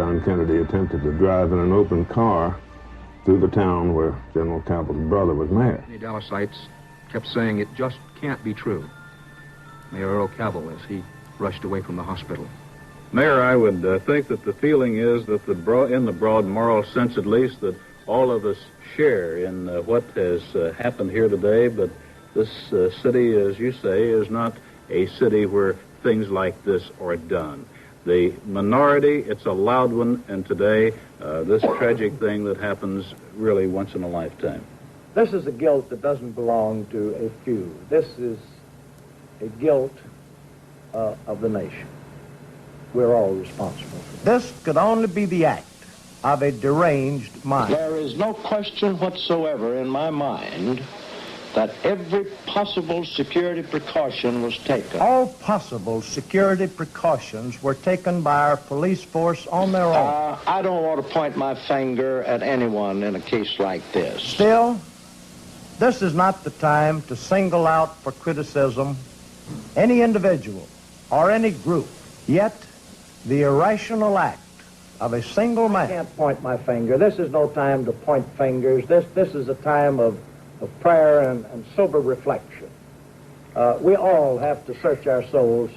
John Kennedy attempted to drive in an open car through the town where General Campbell's brother was mayor. The Dallasites kept saying it just can't be true. Mayor Earl Cabell, as he rushed away from the hospital. Mayor, I would think that the feeling is that in the broad moral sense at least, that all of us share in what has happened here today, but this city, as you say, is not a city where things like this are done. The minority, it's a loud one, and today, this tragic thing that happens really once in a lifetime. This is a guilt that doesn't belong to a few. This is a guilt of the nation. We're all responsible for it. This could only be the act of a deranged mind. There is no question whatsoever in my mind that every possible security precaution was taken. All possible security precautions were taken by our police force on their own. I don't want to point my finger at anyone in a case like this. Still, this is not the time to single out for criticism any individual or any group. Yet, the irrational act of a single man. I can't point my finger. This is no time to point fingers. This is a time of prayer and sober reflection. We all have to search our souls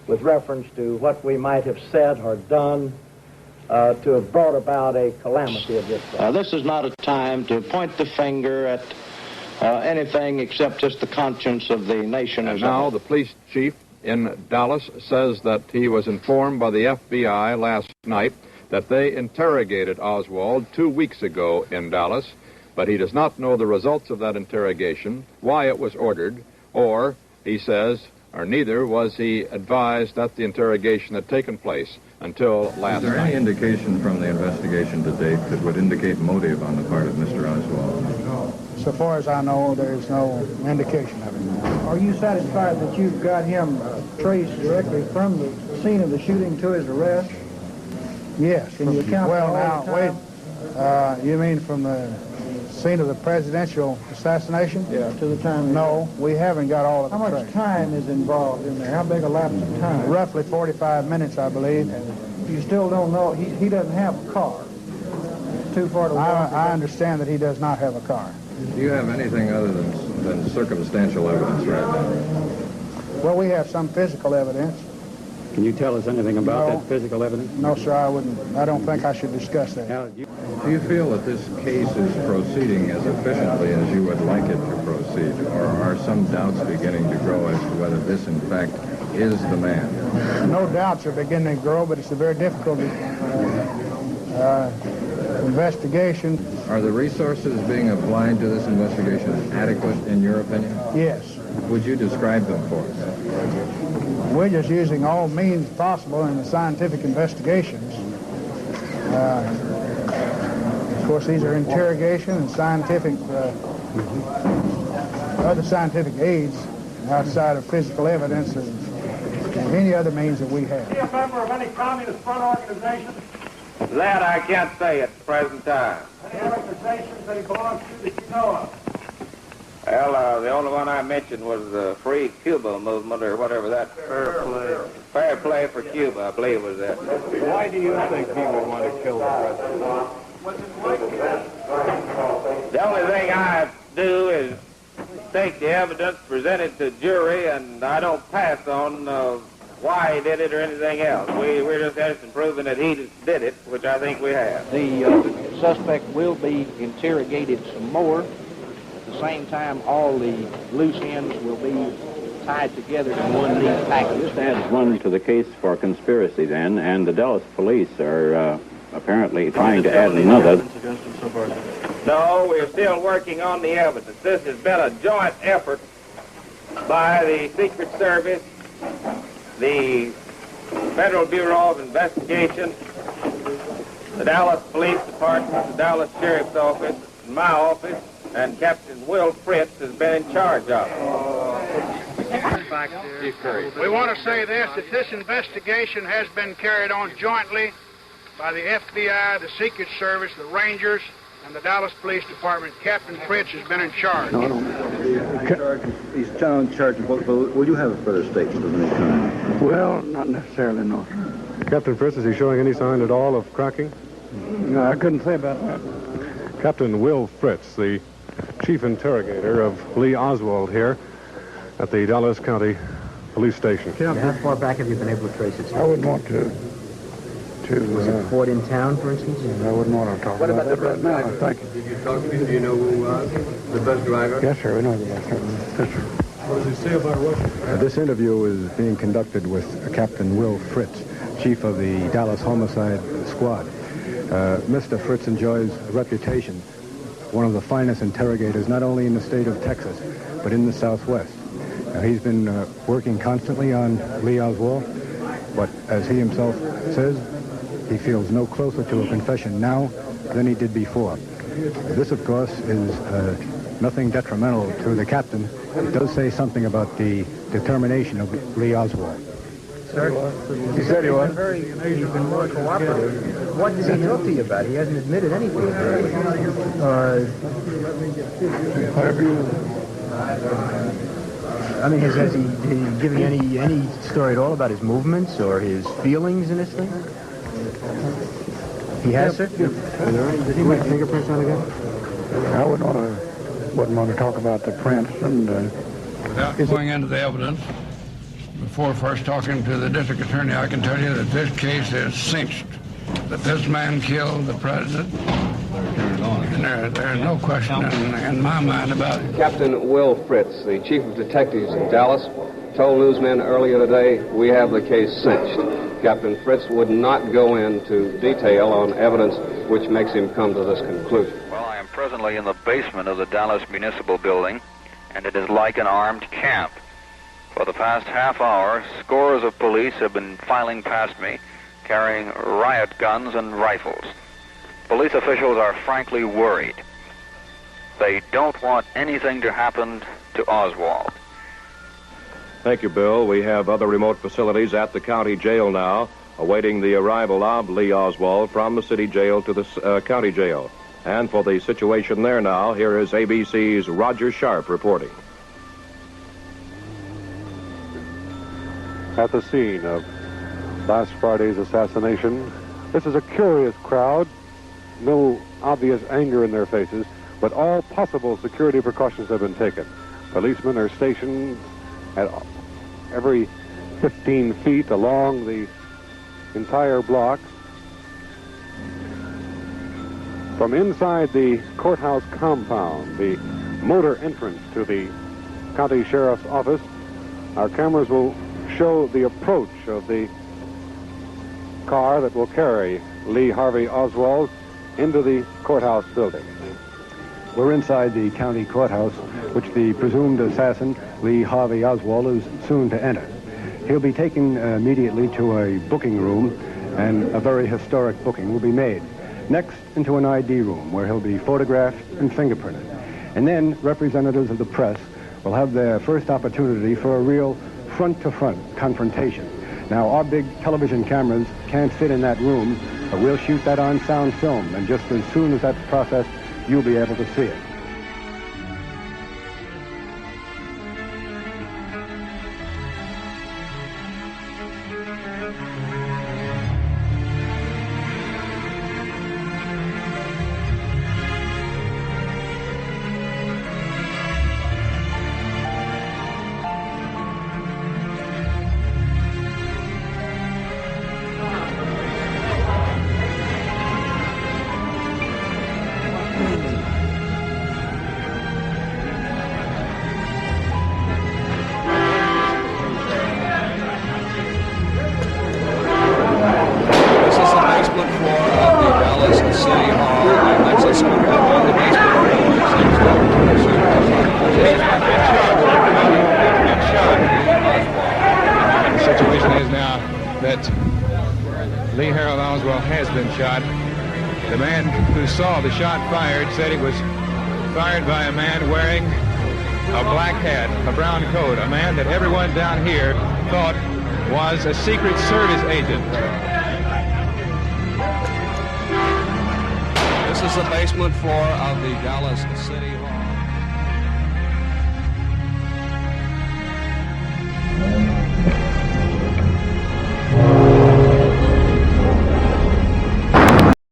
with reference to what we might have said or done to have brought about a calamity of this kind. This is not a time to point the finger at anything except just the conscience of the nation. And now the police chief in Dallas says that he was informed by the FBI last night that they interrogated Oswald 2 weeks ago in Dallas, but he does not know the results of that interrogation, why it was ordered, or, he says, or neither was he advised that the interrogation had taken place until last night. Is there any indication from the investigation to date that would indicate motive on the part of Mr. Oswald? So far as I know, there's no indication of it. Are you satisfied that you've got him traced directly from the scene of the shooting to his arrest? Yes. Can you account for all the time? Wait, you mean from the scene of the presidential assassination? Yeah, to the time. No, we haven't got all of it. How much time is involved in there? How big a lapse of time? Roughly 45 minutes, I believe. You still don't know. He doesn't have a car. It's too far to walk. I understand that he does not have a car. Do you have anything other than circumstantial evidence right now? Well, we have some physical evidence. Can you tell us anything about that physical evidence? No, sir, I wouldn't. I don't think I should discuss that. Do you feel that this case is proceeding as efficiently as you would like it to proceed, or are some doubts beginning to grow as to whether this, in fact, is the man? No doubts are beginning to grow, but it's a very difficult investigation. Are the resources being applied to this investigation adequate, in your opinion? Yes. Would you describe them for us? We're just using all means possible in the scientific investigations. Of course, these are interrogation and scientific, other scientific aids outside of physical evidence and any other means that we have. Is he a member of any communist front organization? That I can't say at the present time. Any organizations that he belongs to that you know of? Well, the only one I mentioned was the Free Cuba movement, or whatever that... Fair Play for Cuba, I believe was that. Why do you think he would want to kill the president? The only thing I do is take the evidence presented to jury, and I don't pass on why he did it or anything else. We're just interested in proving that he did it, which I think we have. The suspect will be interrogated some more. At the same time, all the loose ends will be tied together in one neat package. This adds one to the case for conspiracy then, and the Dallas police are apparently trying to add another. No, we're still working on the evidence. This has been a joint effort by the Secret Service, the Federal Bureau of Investigation, the Dallas Police Department, the Dallas Sheriff's Office, and my office, and Captain Will Fritz has been in charge of it. We want to say this, that this investigation has been carried on jointly by the FBI, the Secret Service, the Rangers, and the Dallas Police Department. Captain Fritz has been in charge. He's in charge of both. Will you have a further statement of any kind? Well, not necessarily, no. Captain Fritz, is he showing any sign at all of cracking? No, I couldn't say about that. Captain Will Fritz, the chief interrogator of Lee Oswald here at the Dallas County Police Station. How far back have you been able to trace it? I wouldn't want to. Was it Ford in town, for instance? I wouldn't want to talk about that right now. Thank you. Did you talk to him? Do you know who was the bus driver? Yes, sir. We know the bus driver. Yes, sir. What does he say about Russia? This interview is being conducted with Captain Will Fritz, chief of the Dallas Homicide Squad. Mr. Fritz enjoys a reputation, one of the finest interrogators, not only in the state of Texas, but in the Southwest. He's been working constantly on Lee Oswald, but as he himself says, he feels no closer to a confession now than he did before. This, of course, is nothing detrimental to the captain. It does say something about the determination of Lee Oswald. Sir, he said he was. He's been more cooperative. What does he talk to you about? He hasn't admitted anything. I mean, has he given you any story at all about his movements or his feelings in this thing? He has, sir? Did he make fingerprints on the gun? I wouldn't want to talk about the prints. And, without going into the evidence, before first talking to the district attorney, I can tell you that this case is cinched. That this man killed the president. And there's no question in my mind about it. Captain Will Fritz, the chief of detectives in Dallas, told newsmen earlier today, we have the case cinched. Captain Fritz would not go into detail on evidence which makes him come to this conclusion. Well, I am presently in the basement of the Dallas Municipal Building, and it is like an armed camp. For the past half hour, scores of police have been filing past me, carrying riot guns and rifles. Police officials are frankly worried. They don't want anything to happen to Oswald. Thank you, Bill. We have other remote facilities at the county jail now, awaiting the arrival of Lee Oswald from the city jail to the county jail. And for the situation there now, here is ABC's Roger Sharp reporting. At the scene of last Friday's assassination, this is a curious crowd. No obvious anger in their faces, but all possible security precautions have been taken. Policemen are stationed at every 15 feet along the entire block. From inside the courthouse compound, the motor entrance to the county sheriff's office, our cameras will show the approach of the car that will carry Lee Harvey Oswald into the courthouse building. We're inside the county courthouse, which the presumed assassin, Lee Harvey Oswald, is soon to enter. He'll be taken immediately to a booking room, and a very historic booking will be made. Next, into an ID room, where he'll be photographed and fingerprinted. And then, representatives of the press will have their first opportunity for a real front-to-front confrontation. Now, our big television cameras can't fit in that room, but we'll shoot that on sound film, and just as soon as that's processed, you'll be able to see it. The shot fired said it was fired by a man wearing a black hat, a brown coat, a man that everyone down here thought was a Secret Service agent. This is the basement floor of the Dallas City Hall.